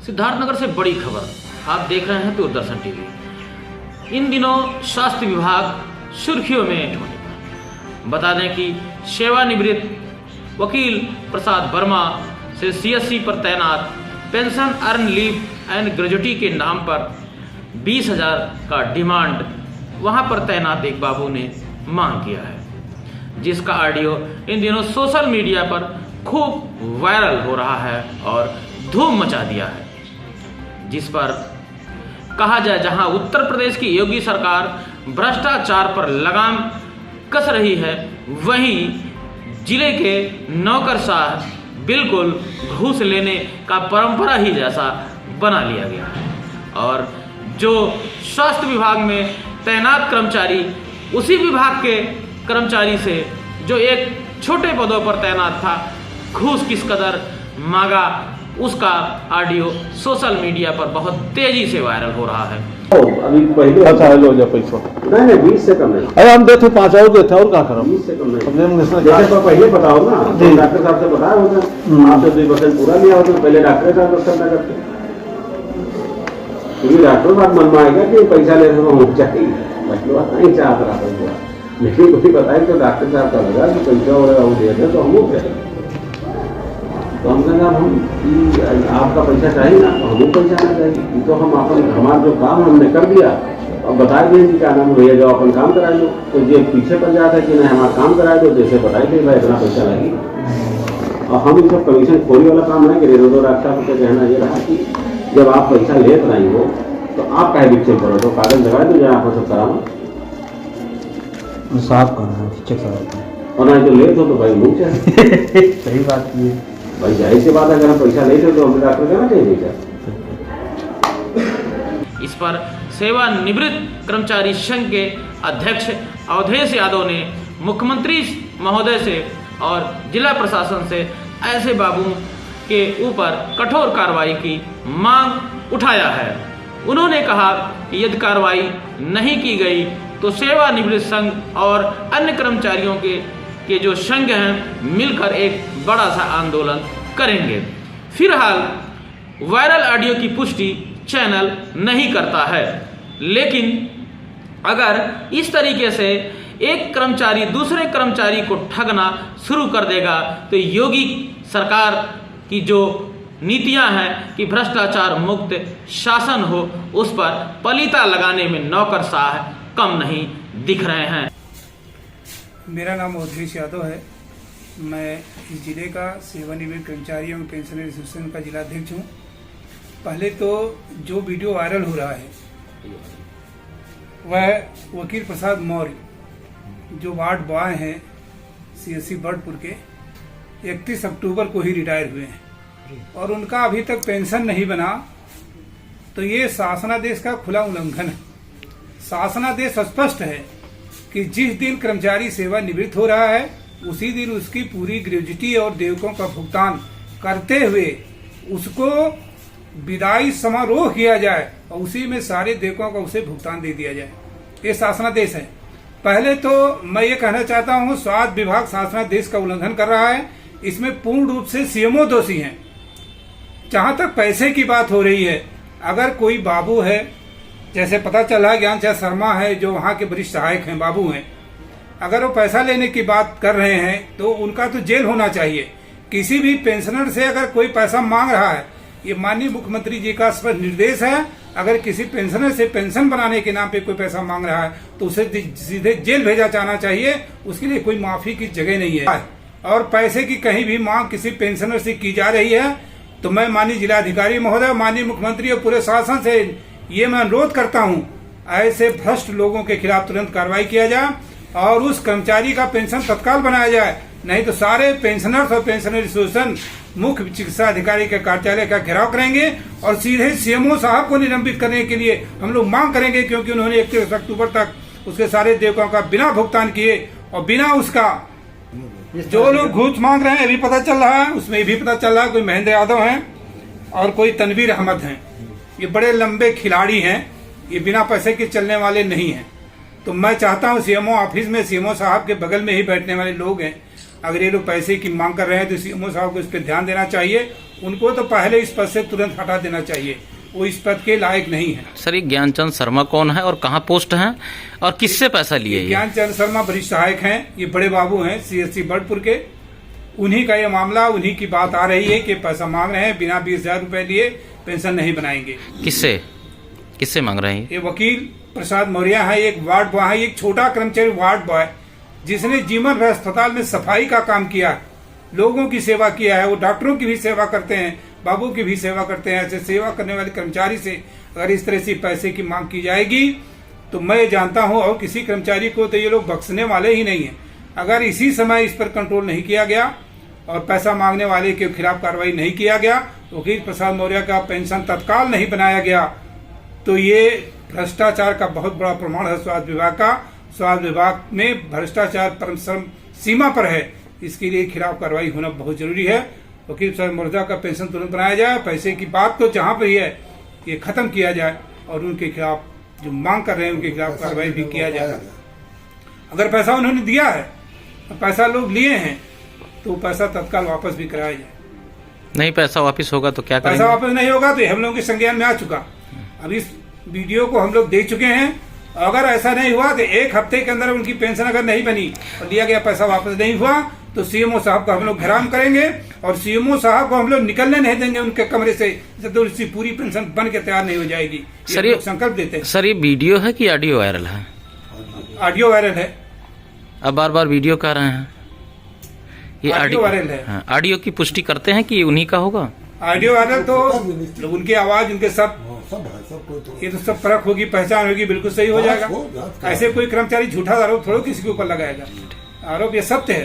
सिद्धार्थनगर से बड़ी खबर। आप देख रहे हैं दूरदर्शन टीवी। इन दिनों स्वास्थ्य विभाग सुर्खियों में होने पर बता दें कि सेवानिवृत्त वकील प्रसाद वर्मा से सीएससी पर तैनात pension earn leave and gratuity के नाम पर 20,000 का डिमांड वहां पर तैनात एक बाबू ने मांग किया है, जिसका ऑडियो इन दिनों सोशल मीडिया पर खूब वायरल हो रहा है और धूम मचा दिया है। जिस पर कहा जाए, जहां उत्तर प्रदेश की योगी सरकार भ्रष्टाचार पर लगाम कस रही है, वहीं जिले के नौकरशाह बिल्कुल घूस लेने का परंपरा ही जैसा बना लिया गया है और जो स्वास्थ्य विभाग में तैनात कर्मचारी उसी विभाग के कर्मचारी से जो एक छोटे पदों पर तैनात था, घूस किस कदर मांगा, उसका ऑडियो सोशल मीडिया पर बहुत तेजी से वायरल हो रहा है। अभी पहले अच्छा लो जा पैसा नहीं 20 से कम नहीं। अरे हम देते 5 और देते और क्या करो, 20 से कम नहीं। जैसे जैसे पहले बताओ ना, डॉक्टर साहब से बताया होता, आपसे 2% पूरा लिया होता, पहले डॉक्टर साहब क्वेश्चन ना करते, क्योंकि डॉक्टर बात मन में आएगा कि पैसा ले रहे चाहिए, बात नहीं चाहता रहा, लेकिन कोई बताए तो डॉक्टर साहब का लगा कि पैसा वगैरह दे दे तो हम लोग करें, तो हम कहेंगे हम आपका पैसा चाहिए ना, तो हमको पैसा आना चाहिए, तो हम अपन हमारा जो काम हमने कर दिया, अब बता दिए कि क्या नाम भैया जाओ अपन काम करा लो, तो ये पीछे पड़ जाता है कि नहीं हमारा काम करा दो, जैसे बताए थे भाई इतना पैसा लगेगा। और हम इन सब कमीशन खोरी वाला काम है कि रेनो डॉक्टर को कहना ये रहा कि जब आप पैसा ले रही हो तो आप कहे विक्षेप करो, तो कागज लगा दो जहाँ आपको सब कराओ साफ करना है, चेक कराना और नहीं तो लेट हो तो भाई मुँह चाहिए। सही बात ये भाई जाहिर सी बात है, अगर हम पैसा लेते तो हमें डॉक्टर कहना चाहिए क्या। इस पर सेवानिवृत्त कर्मचारी संघ के अध्यक्ष अवधेश यादव ने मुख्यमंत्री महोदय से और जिला प्रशासन से ऐसे बाबू के ऊपर कठोर कार्रवाई की मांग उठाया है। उन्होंने कहा कि यदि कार्रवाई नहीं की गई तो सेवानिवृत्त संघ और अन्य कर्मचारियों के जो संघ हैं मिलकर एक बड़ा सा आंदोलन करेंगे। फिलहाल वायरल ऑडियो की पुष्टि चैनल नहीं करता है, लेकिन अगर इस तरीके से एक कर्मचारी दूसरे कर्मचारी को ठगना शुरू कर देगा तो योगी सरकार की जो नीतियां हैं कि भ्रष्टाचार मुक्त शासन हो, उस पर पलीता लगाने में नौकरशाह कम नहीं दिख रहे हैं। मेरा नाम अवधेश यादव है। मैं इस जिले का सेवानिवृत्त कर्मचारियों पेंशन एसोसिएशन का जिला अध्यक्ष हूँ। पहले तो जो वीडियो वायरल हो रहा है वह वकील प्रसाद मौर्य जो वार्ड बॉय हैं सीएससी बर्डपुर के, 31 अक्टूबर को ही रिटायर हुए हैं और उनका अभी तक पेंशन नहीं बना, तो ये शासनादेश का खुला उल्लंघन है। शासनादेश स्पष्ट है कि जिस दिन कर्मचारी सेवानिवृत्त हो रहा है उसी दिन उसकी पूरी ग्रेजुटी और देवकों का भुगतान करते हुए उसको विदाई समारोह किया जाए और उसी में सारे देवकों का उसे भुगतान दे दिया जाए। ये शासनादेश है। पहले तो मैं ये कहना चाहता हूँ, स्वास्थ्य विभाग शासनादेश का उल्लंघन कर रहा है। इसमें पूर्ण रूप से सीएमओ दोषी हैं। जहां तक पैसे की बात हो रही है, अगर कोई बाबू है, जैसे पता चला ज्ञान चंद शर्मा है जो वहां के वरिष्ठ सहायक हैं, बाबू हैं, अगर वो पैसा लेने की बात कर रहे हैं तो उनका तो जेल होना चाहिए। किसी भी पेंशनर से अगर कोई पैसा मांग रहा है, ये माननीय मुख्यमंत्री जी का स्पष्ट निर्देश है, अगर किसी पेंशनर से पेंशन बनाने के नाम पे कोई पैसा मांग रहा है तो उसे सीधे जेल भेजा जाना चाहिए। उसके लिए कोई माफी की जगह नहीं है। और पैसे की कहीं भी मांग किसी पेंशनर से की जा रही है तो मैं माननीय जिलाधिकारी महोदय, माननीय मुख्यमंत्री और पूरे शासन से ये मैं अनुरोध करता हूँ, ऐसे भ्रष्ट लोगों के खिलाफ तुरंत कार्रवाई किया जाए और उस कर्मचारी का पेंशन तत्काल बनाया जाए। नहीं तो सारे पेंशनर्स और पेंशनर एसोसिएशन मुख्य चिकित्सा अधिकारी के कार्यालय का घेराव करेंगे और सीधे सीएमओ साहब को निलंबित करने के लिए हम लोग मांग करेंगे, क्योंकि उन्होंने 31 अक्टूबर तक उसके सारे देवकों का बिना भुगतान किए और बिना उसका जो लोग घूस मांग रहे हैं, अभी पता चल रहा है, उसमें भी पता चल रहा है कोई महेंद्र यादव हैं और कोई तनवीर अहमद हैं। ये बड़े लंबे खिलाड़ी हैं, ये बिना पैसे के चलने वाले नहीं हैं। तो मैं चाहता हूं सीएमओ ऑफिस में सीएमओ साहब के बगल में ही बैठने वाले लोग हैं, अगर ये लोग पैसे की मांग कर रहे हैं तो सीएमओ साहब को इस पर ध्यान देना चाहिए। उनको तो पहले इस पद से तुरंत हटा देना चाहिए, वो इस पद के लायक नहीं है। सर, ये ज्ञानचंद शर्मा कौन है और कहाँ पोस्ट है और किससे पैसा लिए? ज्ञानचंद शर्मा वरिष्ठ सहायक हैं, ये बड़े बाबू हैं सीएससी बर्डपुर के। उन्हीं का ये मामला, उन्हीं की बात आ रही है कि पैसा मांग रहे हैं, बिना 20,000 रुपए लिए पेंशन नहीं बनाएंगे। किससे मांग रहे हैं? ये वकील प्रसाद मौर्य है, एक वार्ड बॉय है, एक छोटा कर्मचारी वार्ड बॉय जिसने जीवन भर अस्पताल में सफाई का काम किया है, लोगों की सेवा किया है। वो डॉक्टरों की भी सेवा करते हैं, बाबू की भी सेवा करते हैं। ऐसे सेवा करने वाले कर्मचारी से अगर इस तरह से पैसे की मांग की जाएगी तो मैं जानता हूं और किसी कर्मचारी को तो ये लोग बख्शने वाले ही नहीं है। अगर इसी समय इस पर कंट्रोल नहीं किया गया और पैसा मांगने वाले के खिलाफ कार्रवाई नहीं किया गया, वकील प्रसाद मौर्य का पेंशन तत्काल नहीं बनाया गया, तो ये भ्रष्टाचार का बहुत बड़ा प्रमाण है स्वास्थ्य विभाग का। स्वास्थ्य विभाग में भ्रष्टाचार परम सीमा पर है, इसके लिए खिलाफ कार्रवाई होना बहुत जरूरी है। वकील प्रसाद मौर्य का पेंशन तुरंत बनाया जाए, पैसे की बात तो जहां पर ही है ये खत्म किया जाए और उनके खिलाफ जो मांग कर रहे हैं उनके खिलाफ कार्रवाई भी किया जाए। अगर पैसा उन्होंने दिया है, पैसा लोग लिए हैं, तो पैसा तत्काल वापस भी कराया जाए। नहीं पैसा वापस होगा तो क्या करेंगे? पैसा वापस नहीं होगा तो हम लोगों के संज्ञान में आ चुका। अब इस वीडियो को हम लोग देख चुके हैं। अगर ऐसा नहीं हुआ तो 1 हफ्ते के अंदर उनकी पेंशन अगर नहीं बनी और दिया गया पैसा वापस नहीं हुआ तो सीएमओ साहब को हम लोग घेराव करेंगे और सीएमओ साहब को हम लोग निकलने नहीं देंगे उनके कमरे से जब तक उसकी पूरी पेंशन बन के तैयार नहीं हो जाएगी। सर, ये संकल्प देते हैं। सर, ये वीडियो है कि ऑडियो वायरल है? ऑडियो वायरल है। अब बार बार वीडियो कह रहे हैं, ये ऑडियो वायरल है। हाँ, ऑडियो की पुष्टि करते हैं कि उन्हीं का होगा? ऑडियो वायरल तो उनकी आवाज, उनके सब ये तो सब परख होगी, पहचान होगी, बिल्कुल सही हो जाएगा। ऐसे कोई कर्मचारी झूठा आरोप थोड़ा किसी के ऊपर लगाएगा। आरोप ये सत्य है।